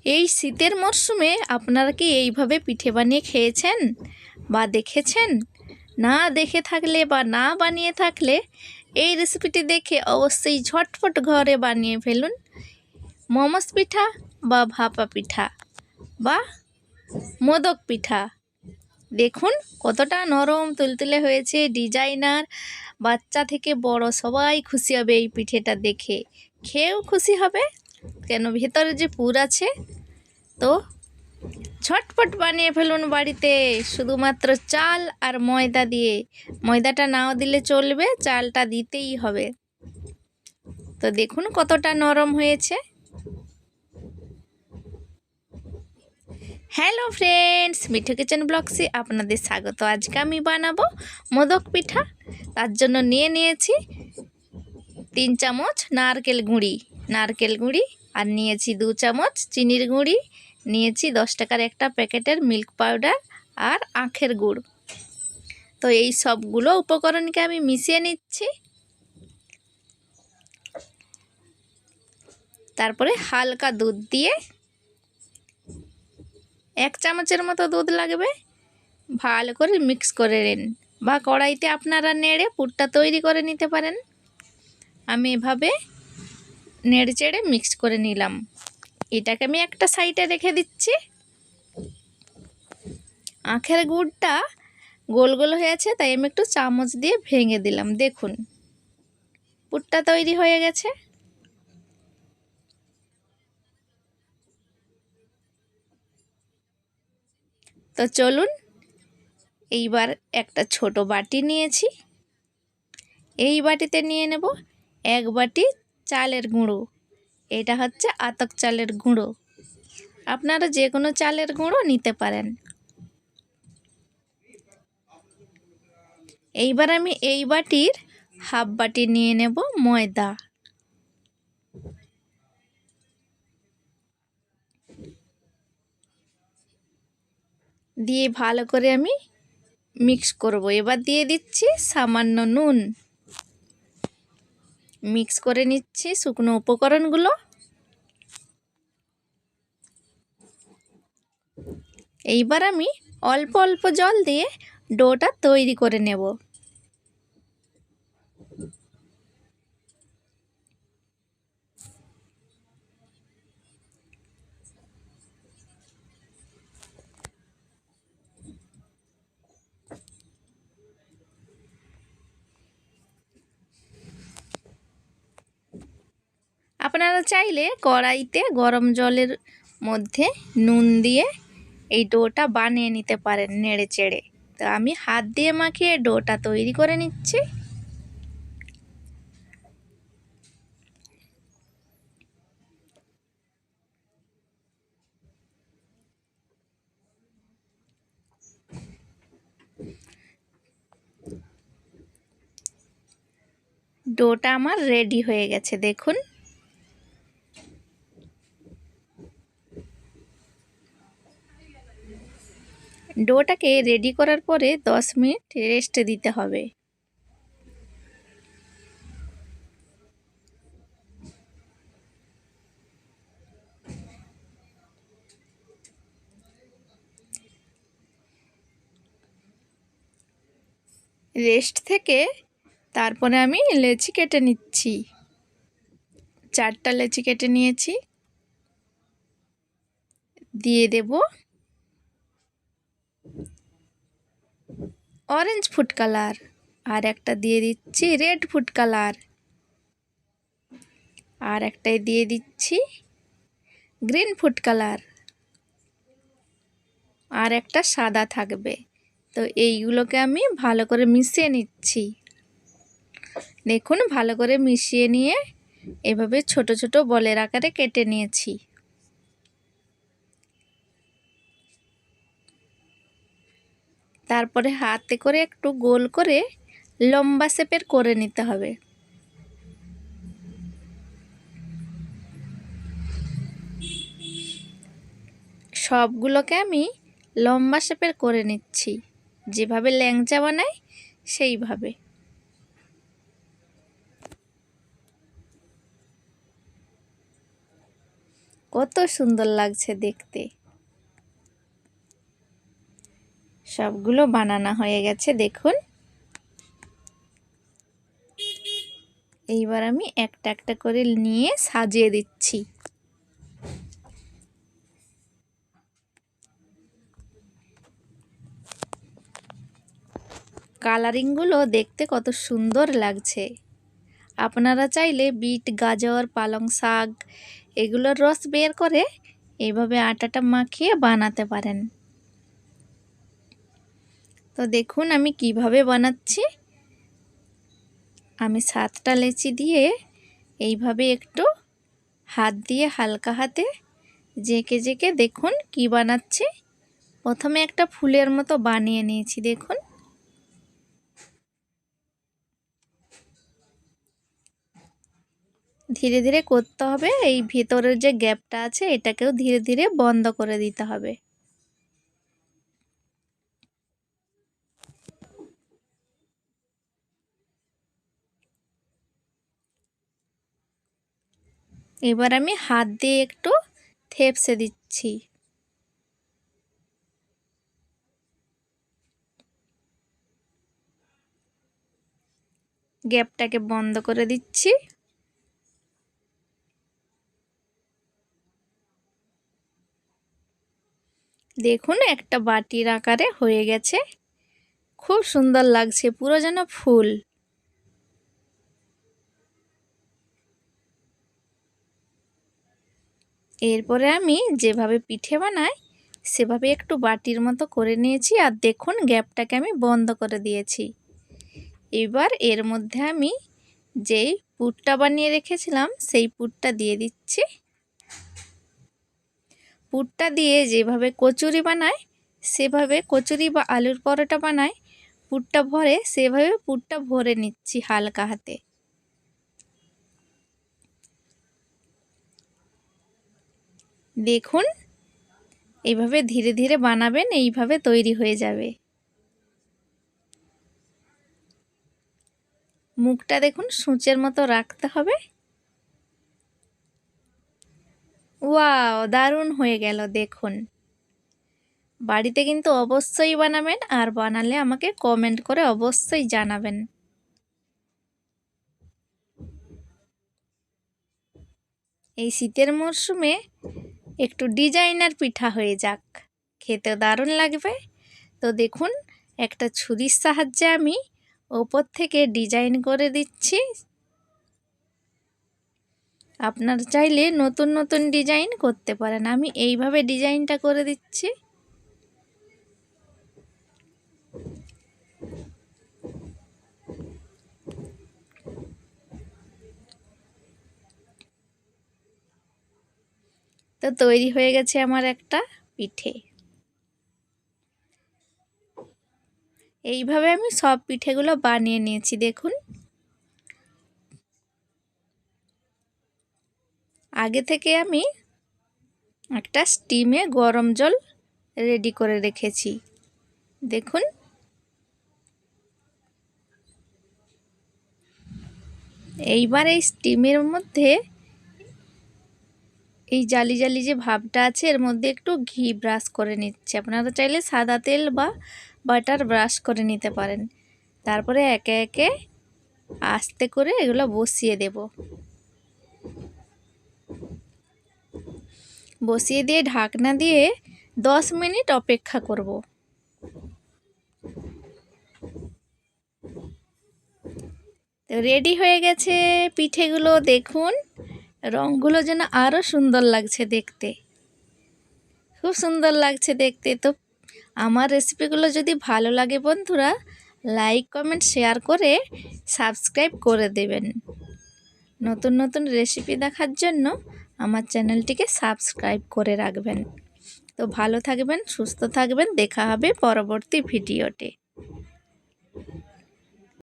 এই শীতের মরশুমে আপনারা কি এইভাবে পিঠে বানিয়ে খেয়েছেন বা দেখেছেন? না দেখে থাকলে বা না বানিয়ে থাকলে এই রেসিপিটি দেখে অবশ্যই ঝটপট ঘরে বানিয়ে ফেলুন মোমোস পিঠা বা ভাপা পিঠা বা মোদক পিঠা। দেখুন কতটা নরম তুলতুলে হয়েছে, ডিজাইনার। বাচ্চা থেকে বড় সবাই খুশি হবে এই পিঠেটা দেখে, খেয়েও খুশি হবে, কেন ভেতরে যে পুর আছে। তো ঝটপট বানিয়ে ফেলুন বাড়িতে, শুধুমাত্র চাল আর ময়দা দিয়ে। ময়দাটা নাও দিলে চলবে, চালটা দিতেই হবে। তো দেখুন কতটা নরম হয়েছে। হ্যালো ফ্রেন্ডস, মিঠু কিচেন ব্লগসে আপনাদের স্বাগত। আজকে আমি বানাবো মোদক পিঠা। তার জন্য নিয়ে নিয়েছি 3 চামচ নারকেল গুঁড়ি, আর নিয়েছি 2 চামচ চিনির গুঁড়ি, নিয়েছি 10 টাকার একটা প্যাকেটের মিল্ক পাউডার আর আখের গুড়। তো এই সবগুলো উপকরণকে আমি মিশিয়ে নিচ্ছি। তারপরে হালকা দুধ দিয়ে, 1 চামচের মতো দুধ লাগবে, ভালো করে মিক্স করে নিন, বা কড়াইতে আপনারা নেড়ে পুরটা তৈরি করে নিতে পারেন। আমি এভাবে নেড়ে চেড়ে মিক্স করে নিলাম। এটাকে আমি একটা সাইডে রেখে দিচ্ছি। আখের গুড়টা গোল গোল হয়েছে, তাই আমি একটু চামচ দিয়ে ভেঙে দিলাম। দেখুন পুরটা তৈরি হয়ে গেছে। তো চলুন, এইবার একটা ছোট বাটি নিয়েছি, এই বাটিতে নিয়ে নেব 1 বাটি চালের গুঁড়ো। এটা হচ্ছে আতপ চালের গুঁড়ো, আপনারা যে কোনো চালের গুঁড়ো নিতে পারেন। এইবার আমি এই বাটির হাফ বাটি নিয়ে নেব ময়দা। দিয়ে ভালো করে আমি মিক্স করব। এবার দিয়ে দিচ্ছি সামান্য নুন। মিক্স করে নিচ্ছি শুকনো উপকরণগুলো। এইবার আমি অল্প অল্প জল দিয়ে ডোটা তৈরি করে নেব। আপনারা চাইলে কড়াইতে গরম জলের মধ্যে নুন দিয়ে এই ডোটা বানিয়ে নিতে পারেন নেড়ে চেড়ে। তো আমি হাত দিয়ে মাখিয়ে ডোটা তৈরি করে নিচ্ছি। ডোটা আমার রেডি হয়ে গেছে, দেখুন। ডোটাকে রেডি করার পরে 10 মিনিট রেস্ট দিতে হবে। রেস্ট থেকে তারপরে আমি লেচি কেটে নিচ্ছি। 4টা লেচি কেটে নিয়েছি। দিয়ে দেব অরেঞ্জ ফুড কালার, আর একটা দিয়ে দিচ্ছি রেড ফুড কালার, আর একটাই দিয়ে দিচ্ছি গ্রিন ফুড কালার, আর একটা সাদা থাকবে। তো এইগুলোকে আমি ভালো করে মিশিয়ে নিচ্ছি। দেখুন ভালো করে মিশিয়ে নিয়ে এভাবে ছোট ছোট বলের আকারে কেটে নিয়েছি। তারপরে হাতে করে একটু গোল করে লম্বা শেপের করে নিতে হবে। সবগুলোকে আমি লম্বা শেপের করে নিচ্ছি, যেভাবে ল্যাংচা বানাই সেইভাবে। কত সুন্দর লাগছে দেখতে। সবগুলো বানানো হয়ে গেছে দেখুন। এইবার আমি একটা একটা করে নিয়ে সাজিয়ে দিচ্ছি। কালারিংগুলো দেখতে কত সুন্দর লাগছে। আপনারা চাইলে বিট, গাজর, পালং শাক এগুলোর রস বের করে এইভাবে আটাটা মাখিয়ে বানাতে পারেন। তো দেখুন আমি কিভাবে বানাচ্ছি। আমি 7টা লেচি দিয়ে এইভাবে একটু হাত দিয়ে হালকা হাতে জেঁকে জেঁকে দেখুন কি বানাচ্ছি। প্রথমে একটা ফুলের মতো বানিয়ে নিয়েছি দেখুন। ধীরে ধীরে করতে হবে, এই ভেতরের যে গ্যাপটা আছে এটাকেও ধীরে ধীরে বন্ধ করে দিতে হবে। এবার আমি হাত দিয়ে একটু থেপসে দিচ্ছি। গ্যাপটাকে বন্ধ করে দিচ্ছি। দেখুন একটা বাটির আকারে হয়ে গেছে, খুব সুন্দর লাগছে, পুরো যেন ফুল। এরপরে আমি যেভাবে পিঠে বানাই সেভাবে একটু বাটির মতো করে নিয়েছি, আর দেখুন গ্যাপটাকে আমি বন্ধ করে দিয়েছি। এবার এর মধ্যে আমি যেই পুরটা বানিয়ে রেখেছিলাম সেই পুরটা দিয়ে দিচ্ছি। পুরটা দিয়ে যেভাবে কচুরি বানায় সেভাবে কচুরি বা আলুর পরোটা বানায় পুরটা ভরে, সেভাবে পুরটা ভরে নিচ্ছি হালকা হাতে। দেখুন এইভাবে ধীরে ধীরে বানাবেন, এইভাবে তৈরি হয়ে যাবে। মুখটা দেখুন সূচের মতো রাখতে হবে। ওয়াও, দারুণ হয়ে গেল দেখুন। বাড়িতে কিন্তু অবশ্যই বানাবেন, আর বানালে আমাকে কমেন্ট করে অবশ্যই জানাবেন। এই শীতের মরশুমে একটু ডিজাইনার পিঠা হয়ে যাক, খেতে দারুণ লাগবে। তো দেখুন একটা ছুরির সাহায্যে আমি ওপর থেকে ডিজাইন করে দিচ্ছি। আপনারা চাইলে নতুন নতুন ডিজাইন করতে পারেন, আমি এইভাবে ডিজাইনটা করে দিচ্ছি। তো তৈরি হয়ে গেছে আমার একটা পিঠে। এইভাবে আমি সব পিঠেগুলো বানিয়ে নিয়েছি দেখুন। আগে থেকে আমি একটা স্টিমে গরম জল রেডি করে রেখেছি দেখুন। এইবার এই স্টিমের মধ্যে এই জালি জালি যে ভাবটা আছে এর মধ্যে একটু ঘি ব্রাশ করে নিচ্ছে। আপনারা চাইলে সাদা তেল বা বাটার ব্রাশ করে নিতে পারেন। তারপরে একে একে আস্তে করে এগুলো বসিয়ে দেব। বসিয়ে দিয়ে ঢাকনা দিয়ে 10 মিনিট অপেক্ষা করব। রেডি হয়ে গেছে পিঠেগুলো দেখুন, রঙগুলো যেন আরও সুন্দর লাগছে দেখতে, খুব সুন্দর লাগছে দেখতে। তো আমার রেসিপিগুলো যদি ভালো লাগে বন্ধুরা, লাইক কমেন্ট শেয়ার করে সাবস্ক্রাইব করে দেবেন। নতুন নতুন রেসিপি দেখার জন্য আমার চ্যানেলটিকে সাবস্ক্রাইব করে রাখবেন। তো ভালো থাকবেন, সুস্থ থাকবেন, দেখা হবে পরবর্তী ভিডিওতে।